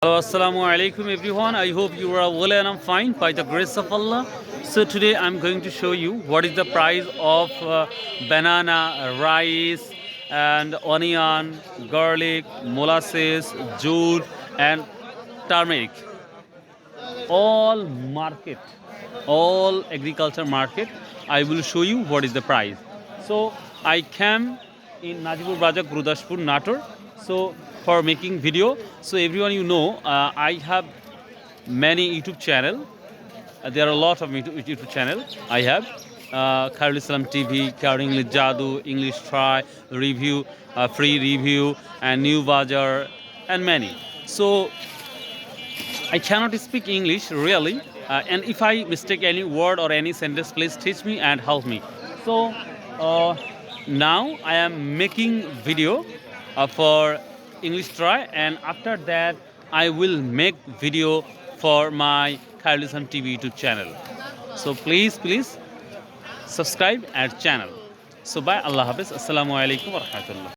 Hello, assalamu alaikum everyone. I hope you are well and I'm fine by the grace of Allah. So today I'm going to show you what is the price of banana, rice and onion, garlic, molasses, jute and turmeric. All market, all agriculture market. I will show you what is the price. So I came in Najibur Baja, Gurudashpur, Nator. So for making video, so everyone I have many YouTube channel. There are a lot of YouTube channel I have. Khairul Islam TV, Khairul English Jadu, English Try, Review, Free Review, and New Bazaar, and many. So I cannot speak English really, and if I mistake any word or any sentence, please teach me and help me. So uh, now I am making video for English Try, and after that I will make video for my Khairul TV YouTube channel. So please subscribe our channel. So bye, Allah Hafiz. Assalamu alaikum wa rahmatullah.